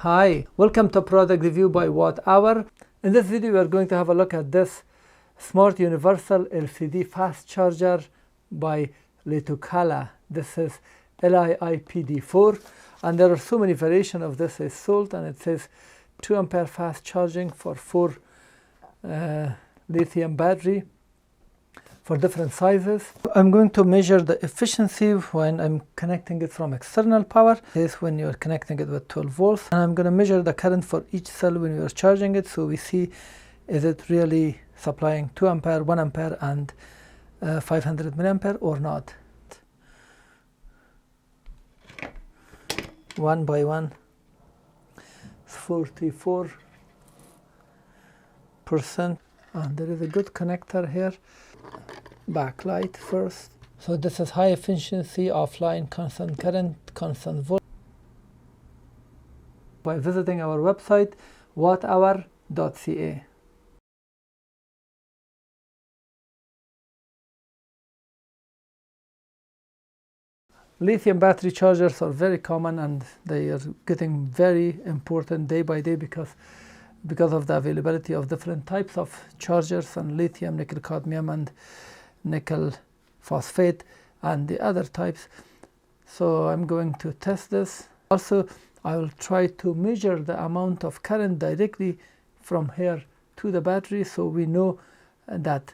Hi, welcome to product review by watthour. In this video we are going to have a look at this smart universal LCD fast charger by LiitoKala. This is LII-PD4 and there are so many variations of this is sold, and it says 2 ampere fast charging for 4 lithium battery for different sizes. I'm going to measure the efficiency when I'm connecting it from external power. This is when you're connecting it with 12 volts. And I'm going to measure the current for each cell when you're charging it, so we see is it really supplying 2 ampere, 1 ampere and 500 milliampere or not. 1 by 1, 44%. And there is a good connector here. Backlight first. So this is high efficiency, offline, constant current, constant voltage. By visiting our website watthour.ca. Lithium battery chargers are very common and they are getting very important day by day because of the availability of different types of chargers, and lithium, nickel cadmium and nickel phosphate and the other types. So I'm going to test this. Also I will try to measure the amount of current directly from here to the battery, so we know that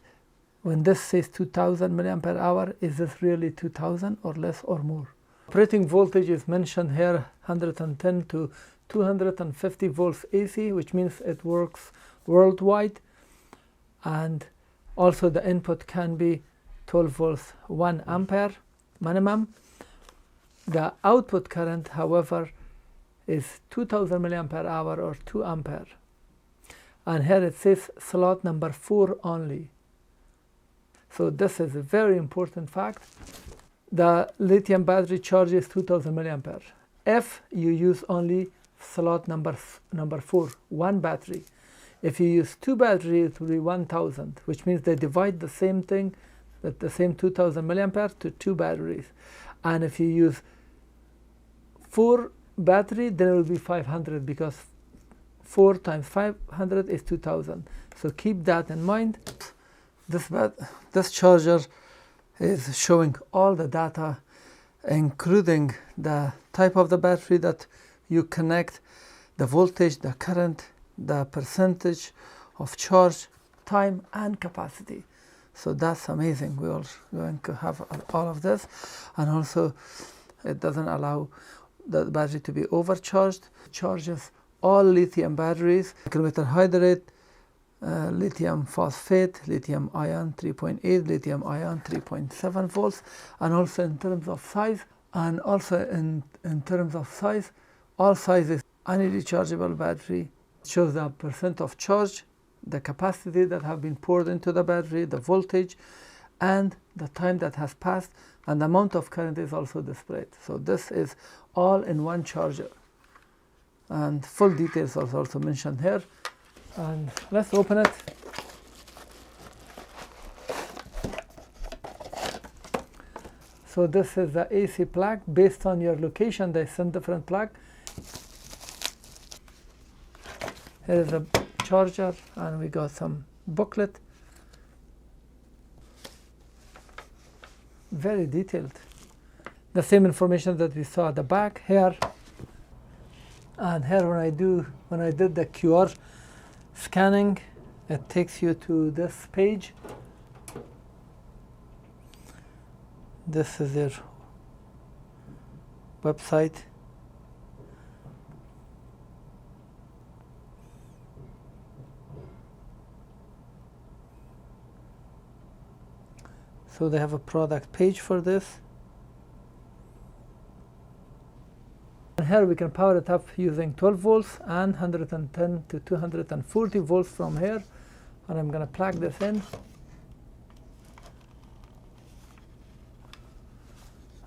when this says 2000 milliampere hour, is this really 2000 or less or more. Operating voltage is mentioned here, 110 to 250 volts AC, which means it works worldwide. And also the input can be 12 volts, 1 ampere minimum. The output current, however, is 2000 milliampere hour or 2 ampere. And here it says slot number 4 only. So this is a very important fact. The lithium battery charges 2000 milliampere. If you use only slot number 4, 1 battery. If you use 2 batteries, it will be 1000, which means they divide the same thing, the same 2000 milliampere to 2 batteries. And if you use 4 battery, then it will be 500, because 4 times 500 is 2000. So keep that in mind. This charger is showing all the data, including the type of the battery that you connect, the voltage, the current, the percentage of charge, time and capacity. So that's amazing. We are going to have all of this, and also it doesn't allow the battery to be overcharged. It charges all lithium batteries, kilometer hydrate, lithium phosphate, lithium ion 3.8, lithium ion 3.7 volts, and also in terms of size, all sizes. Any rechargeable battery shows the percent of charge, the capacity that have been poured into the battery, the voltage, and the time that has passed, and the amount of current is also displayed. So this is all in one charger, and full details are also mentioned here. And let's open it. So this is the AC plug. Based on your location, they send different plug. Here is a charger, and we got some booklet. Very detailed. The same information that we saw at the back here. And here when I did the QR scanning, it takes you to this page. This is their website. So they have a product page for this. And here we can power it up using 12 volts and 110 to 240 volts from here. And I'm going to plug this in.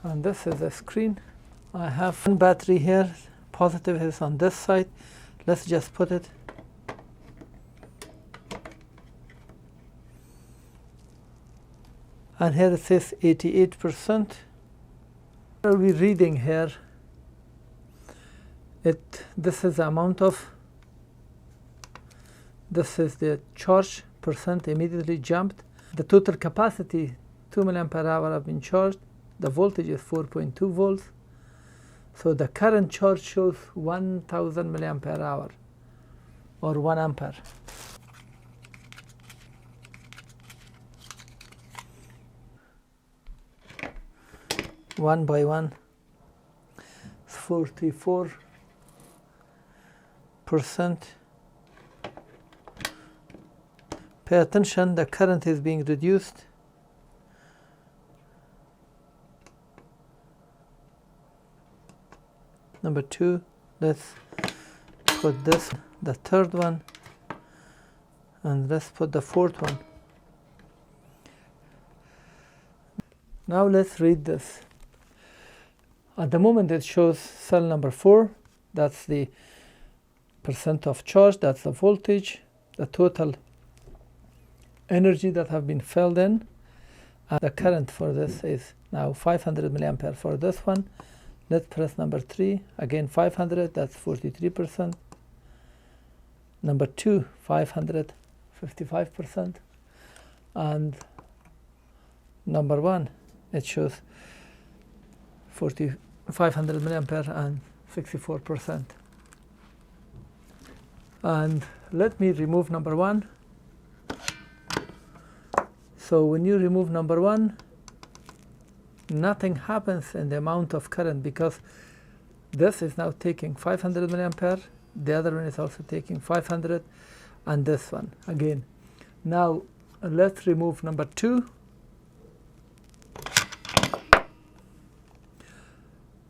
And this is the screen. I have one battery here. Positive is on this side. Let's just put it. And here it says 88%. What are we reading here? This is the amount of, this is the charge percent immediately jumped. The total capacity 2 milliampere hour have been charged. The voltage is 4.2 volts. So the current charge shows 1000 milliampere hour or 1 ampere. One by one, 44%. Pay attention, the current is being reduced. Number 2, let's put this, the third one, and let's put the fourth one. Now let's read this. At the moment it shows cell number 4, that's the percent of charge, that's the voltage, the total energy that have been filled in, and the current for this is now 500 milliampere for this one. Let's press number 3, again 500, that's 43%. Number 2, 500, 55%. And number 1, it shows 500 milliampere and 64%. And let me remove number 1. So when you remove number 1, nothing happens in the amount of current, because this is now taking 500 milliampere, the other one is also taking 500, and this one again. Now let's remove number 2.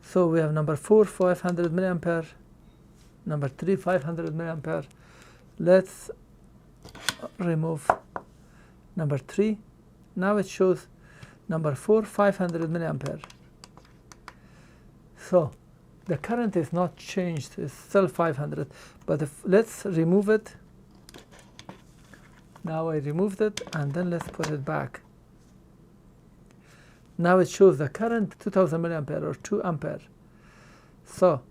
So we have number 4, 500 milliampere, number 3, 500 milliampere. Let's remove number 3. Now it shows number 4, 500 milliampere. So the current is not changed, it's still 500. But let's remove it. Now I removed it, and then let's put it back. Now it shows the current 2000 milliampere or 2 ampere. So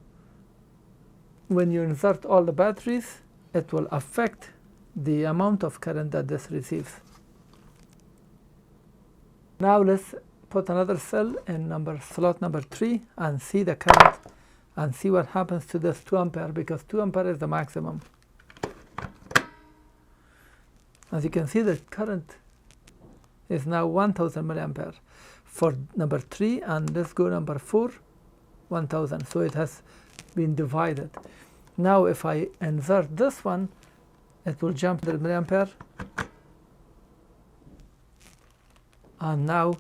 when you insert all the batteries, it will affect the amount of current that this receives. Now let's put another cell in slot number 3 and see the current and see what happens to this 2 ampere, because 2 ampere is the maximum. As you can see, the current is now 1000 milliampere for number 3, and let's go number 4, 1000. So it has been divided. Now if I insert this one, it will jump 100 milliampere. And now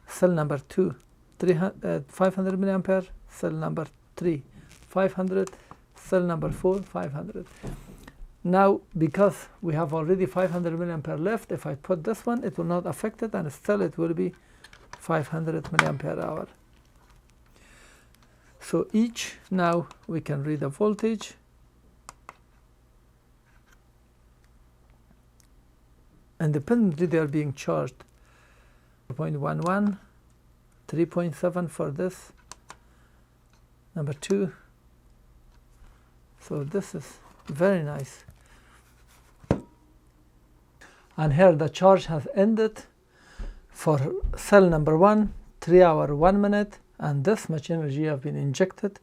cell number 2, 500 milliampere, cell number 3, 500, cell number 4, 500. Now because we have already 500 milliampere left, if I put this one, it will not affect it, and still it will be 500 milliampere hour. So each, now we can read the voltage. Independently they are being charged. 0.11, 3.7 for this, number 2. So this is very nice. And here the charge has ended for cell number 1, 3 hours 1 minute, and this much energy have been injected,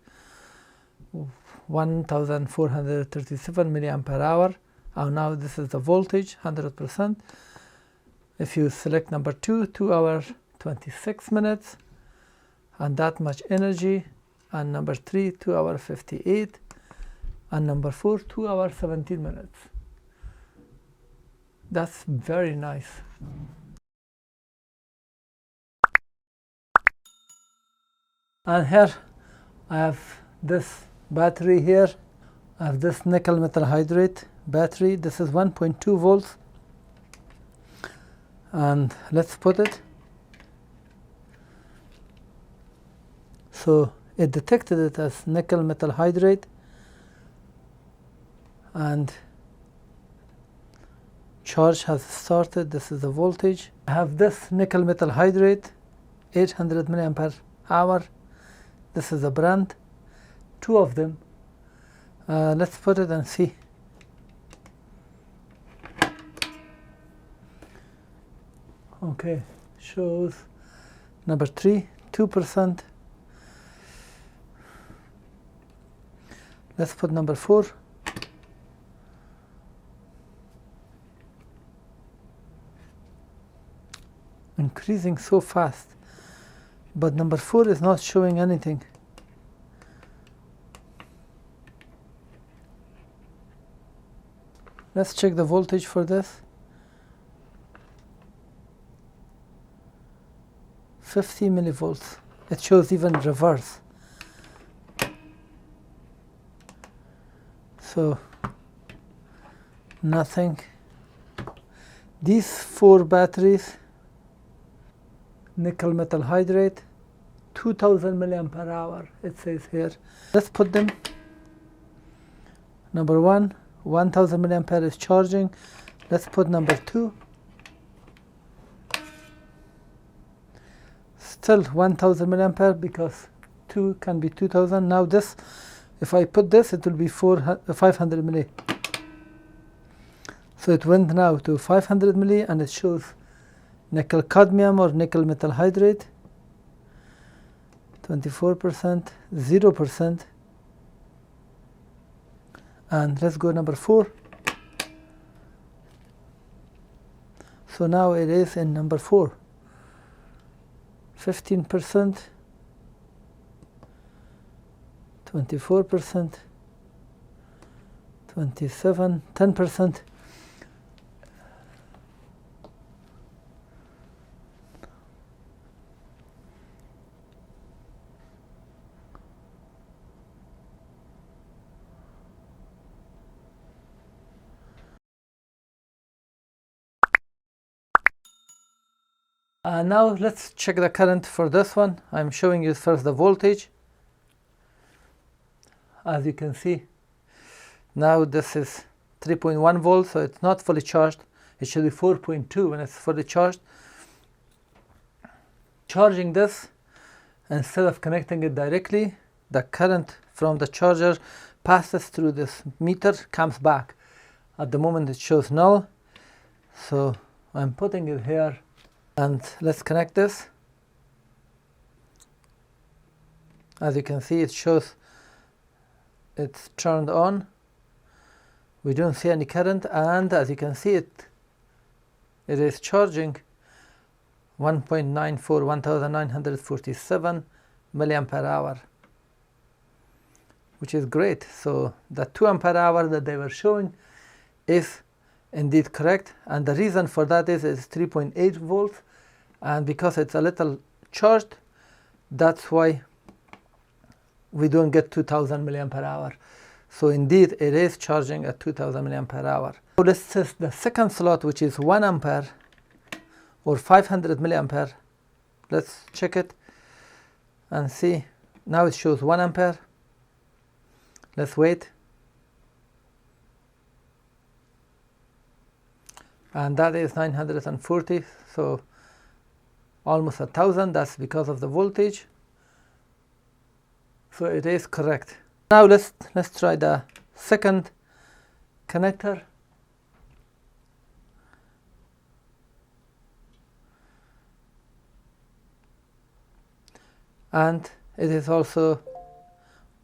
1437 milliampere hour. And now this is the voltage, 100%. If you select number 2, 2 hours 26 minutes, and that much energy, and number 3, 2 hours 58, and number 4, 2 hours 17 minutes. That's very nice. And here I have this battery here. I have this nickel metal hydride battery. This is 1.2 volts. And let's put it. So it detected it as nickel metal hydride, and charge has started. This is the voltage. I have this nickel metal hydride, 800 milliampere hour. This is the brand, 2 of them, Let's put it and see. Okay, shows number 3, 2%. Let's put number 4. Increasing so fast, but number 4 is not showing anything. Let's check the voltage for this. 50 millivolts. It shows even reverse. So nothing. These 4 batteries, nickel metal hydrate, 2000 milliampere hour, it says here. Let's put them. Number 1, 1000 milliampere is charging. Let's put number 2. Still 1000 milliampere because 2 can be 2000. Now this, if I put this, it will be 500 milli. So it went now to 500 milli, and it shows nickel cadmium or nickel metal hydrate, 24%, 0%. And let's go number 4. So now it is in number 4. 15%, 24%, 27%, 10%. Now let's check the current for this one. I'm showing you first the voltage. As you can see, now this is 3.1 volts, so it's not fully charged. It should be 4.2 when it's fully charged. Charging this, instead of connecting it directly, the current from the charger passes through this meter, comes back. At the moment it shows null, so I'm putting it here. And let's connect this. As you can see, it shows it's turned on. We don't see any current, and as you can see, it is charging 1.94, 1947 milliampere hour, which is great. So the 2 ampere hour that they were showing is indeed correct, and the reason for that is it's 3.8 volts, and because it's a little charged, that's why we don't get 2000 milliampere hour. So indeed it is charging at 2000 milliampere hour. So this is the second slot, which is 1 ampere or 500 milliampere. Let's check it and see. Now it shows 1 ampere. Let's wait. And that is 940, so almost 1000. That's because of the voltage. So it is correct. Now let's try the second connector. And it is also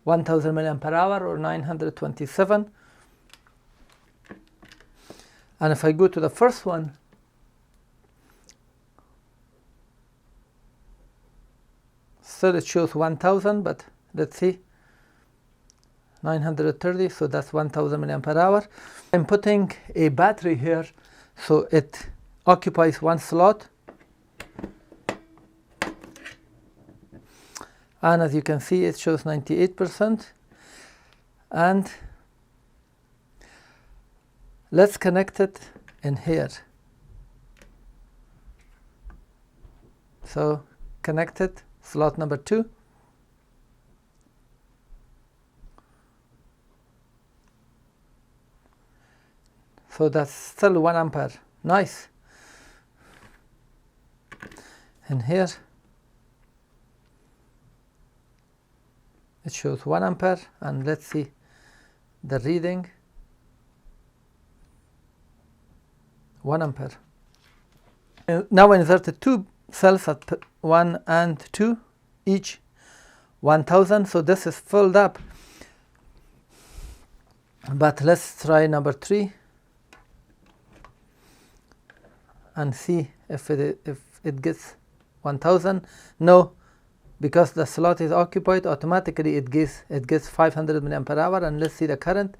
1000 milliampere hour or 927. And if I go to the first one, still it shows 1000, but let's see, 930, so that's 1000 milliampere hour. I'm putting a battery here, so it occupies 1 slot. And as you can see, it shows 98%. And let's connect it in here. So connect it, slot number 2. So that's still 1 ampere. Nice. And here it shows 1 ampere, and let's see the reading 1 ampere. Now I inserted 2 cells at 1 and 2, each 1000, so this is filled up. But let's try number 3 and see if it gets 1000. No, because the slot is occupied, automatically it gets 500 milliampere hour. And let's see the current,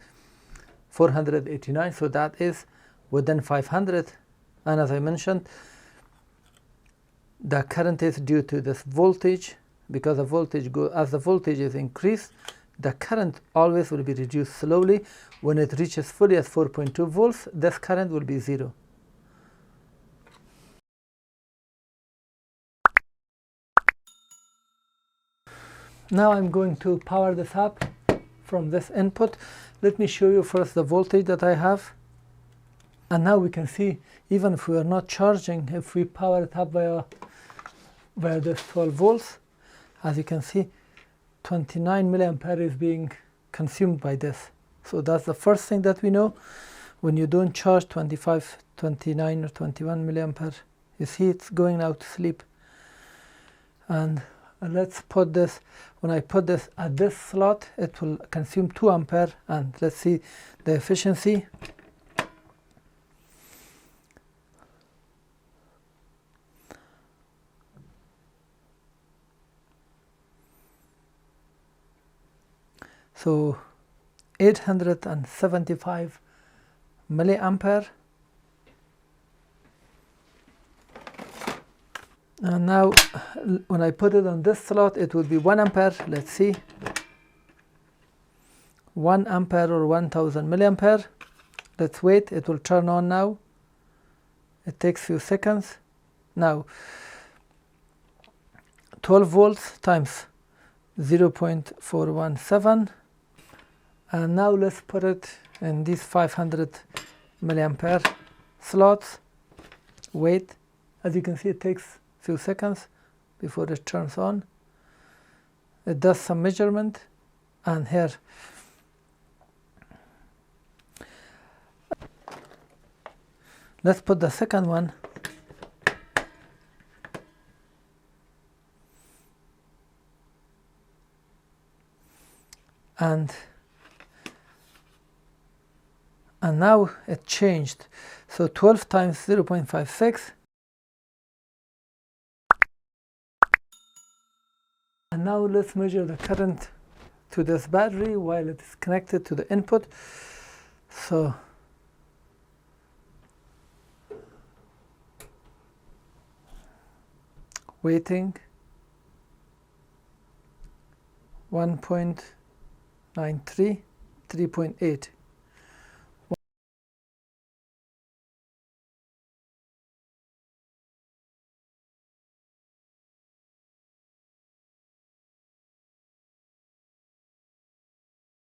489, so that is within 500. And as I mentioned, the current is due to this voltage, because the voltage as the voltage is increased, the current always will be reduced slowly. When it reaches fully at 4.2 volts, this current will be 0. Now I'm going to power this up from this input. Let me show you first the voltage that I have. And now we can see, even if we are not charging, if we power it up via this 12 volts, as you can see, 29 milliampere is being consumed by this. So that's the first thing that we know. When you don't charge 25, 29 or 21 milliampere, you see it's going now to sleep. And let's put this, when I put this at this slot, it will consume 2 ampere. And let's see the efficiency. So 875 milliampere. And now when I put it on this slot, it will be 1 ampere. Let's see, 1 ampere or 1000 milliampere. Let's wait, it will turn on now. It takes few seconds. Now 12 volts times 0.417. And now let's put it in these 500 milliampere slots. Wait, as you can see, it takes few seconds before it turns on. It does some measurement, and here let's put the second one. And now it changed. So 12 times 0.56. And now let's measure the current to this battery while it is connected to the input. So waiting, 1.93, 3.8.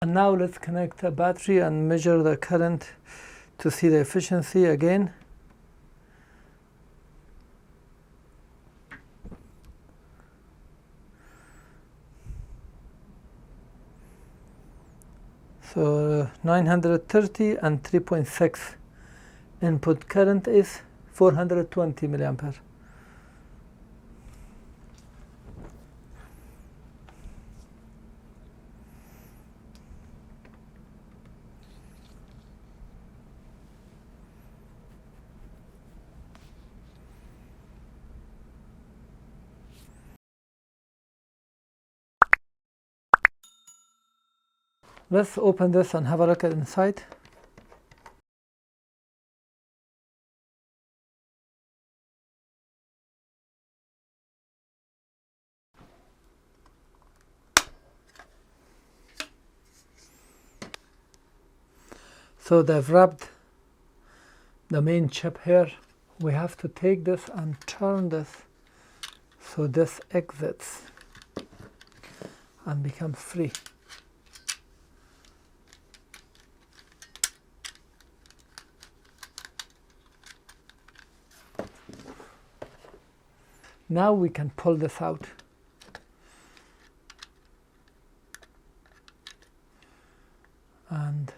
And now let's connect a battery and measure the current to see the efficiency again. So 930 and 3.6. Input current is 420 milliampere. Let's open this and have a look at inside. So they've wrapped the main chip here. We have to take this and turn this so this exits and becomes free. Now we can pull this out. And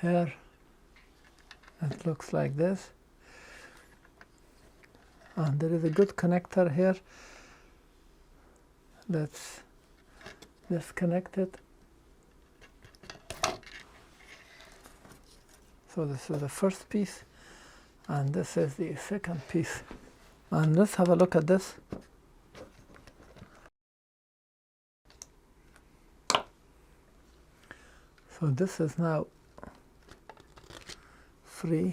Here it looks like this, and there is a good connector here. Let's disconnect it. So this is the first piece, and this is the second piece. And let's have a look at this. So this is now free.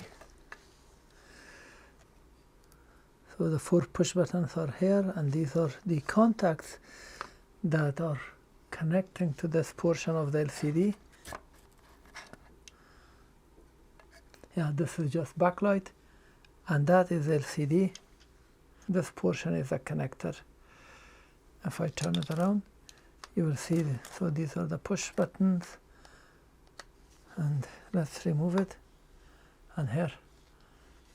So the 4 push buttons are here, and these are the contacts that are connecting to this portion of the LCD. Yeah, this is just backlight, and that is LCD. This portion is a connector. If I turn it around, you will see so these are the push buttons, and let's remove it. And here,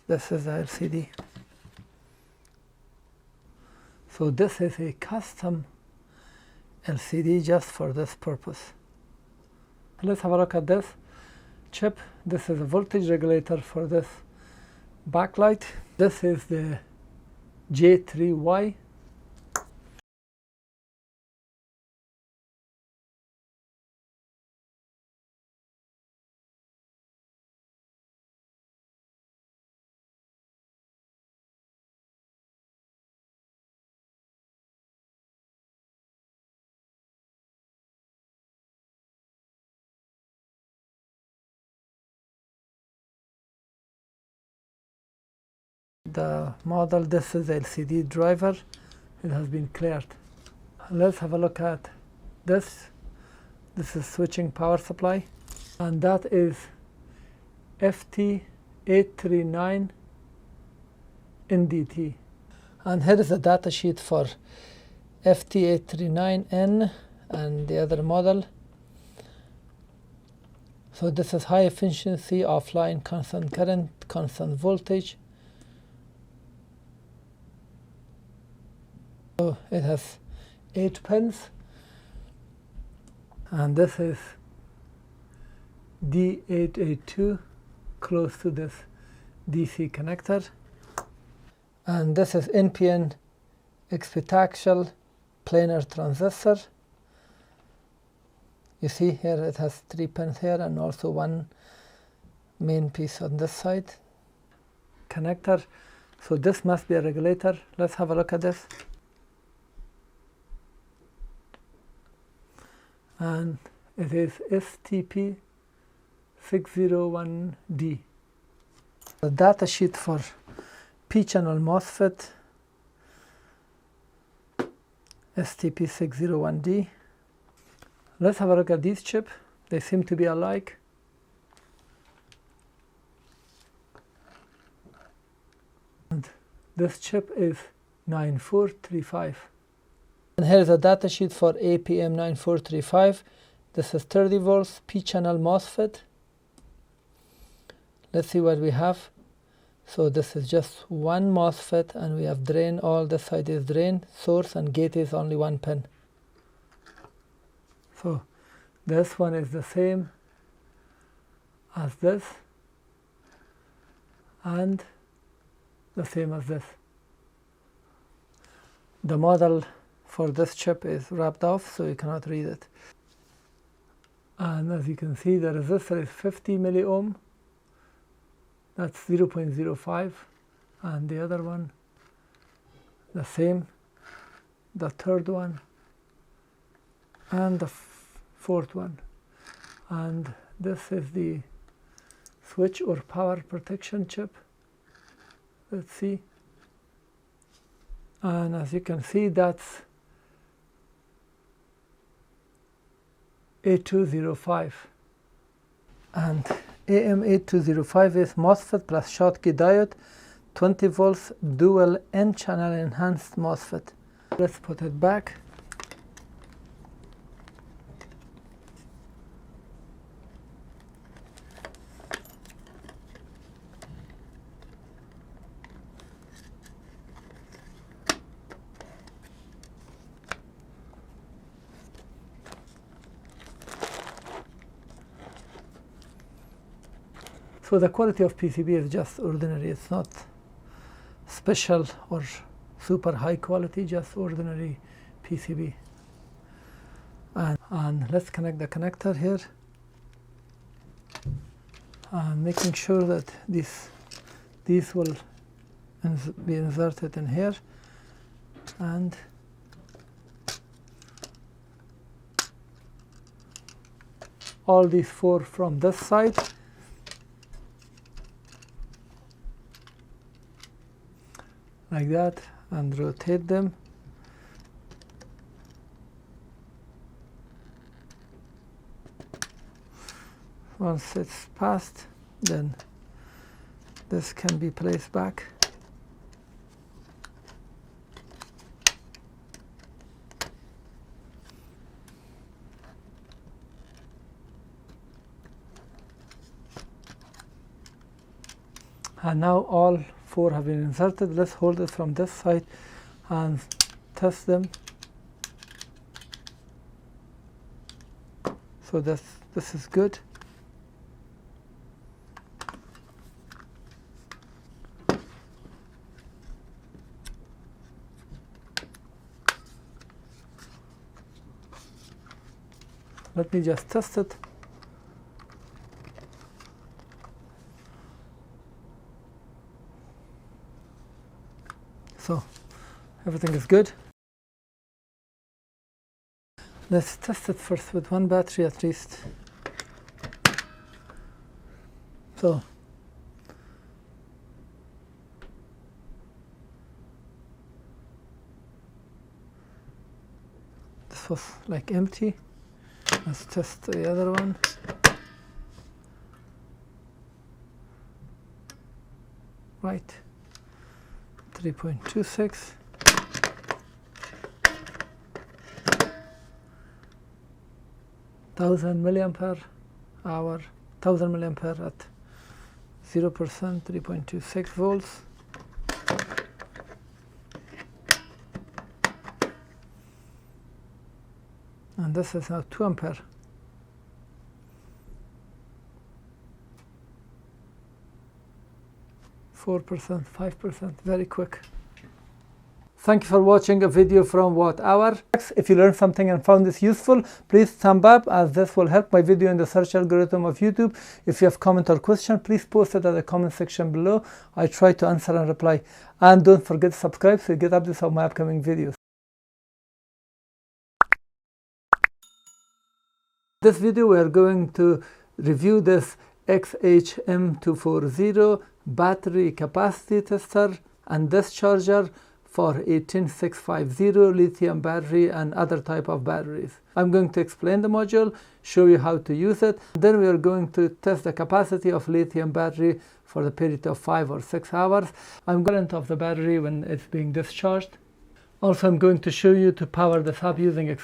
this is the LCD. So this is a custom LCD just for this purpose. Let's have a look at this chip. This is a voltage regulator for this backlight. This is the J3Y. The model, this is the LCD driver. It has been cleared. Let's have a look at this. This is switching power supply, and that is FT839 NDT. And here is the data sheet for FT839N and the other model. So this is high efficiency, offline, constant current, constant voltage. So it has 8 pins, and this is D882, close to this DC connector. And this is NPN epitaxial planar transistor. You see here it has 3 pins here, and also 1 main piece on this side. Connector. So this must be a regulator. Let's have a look at this. And it is STP601D. The data sheet for P-channel MOSFET, STP601D. Let's have a look at these chips. They seem to be alike. And this chip is 9435. And here is a data sheet for APM9435. This is 30 volts P-channel MOSFET. Let's see what we have. So this is just one MOSFET, and we have drain. All this side is drain, source, and gate is only 1 pin. So this one is the same as this, and the same as this. The model for this chip is wrapped off, so you cannot read it. And as you can see, the resistor is 50 milliohm. That's 0.05. And the other one, the same. The third one, and the fourth one. And this is the switch or power protection chip. Let's see. And as you can see, that's A205. And AM8205 is MOSFET plus Schottky diode, 20 volts dual N-channel enhanced MOSFET. Let's put it back. So the quality of PCB is just ordinary. It's not special or super high quality, just ordinary PCB. And let's connect the connector here, and making sure that these will be inserted in here, and all these 4 from this side. Like that, and rotate them. Once it's passed, then this can be placed back. And now all 4 have been inserted. Let's hold it from this side and test them. So this is good. Let me just test it. So everything is good. Let's test it first with one battery at least. So this was like empty. Let's test the other one. Right, 3.26. Thousand milliampere hour, 1000 milliampere at 0%, 3.26 volts. And this is now 2 ampere. %, 5%, very quick. Thank you for watching a video from watthour. If you learned something and found this useful, please thumb up, as this will help my video in the search algorithm of YouTube. If you have comment or question, please post it at the comment section below. I try to answer and reply. And don't forget to subscribe so you get updates of my upcoming videos. In this video we are going to review this XHM240 battery capacity tester and this charger for 18650 lithium battery and other type of batteries. I'm going to explain the module, show you how to use it. Then we are going to test the capacity of lithium battery for the period of 5 or 6 hours. I'm going to of the battery when it's being discharged. Also, I'm going to show you to power this up using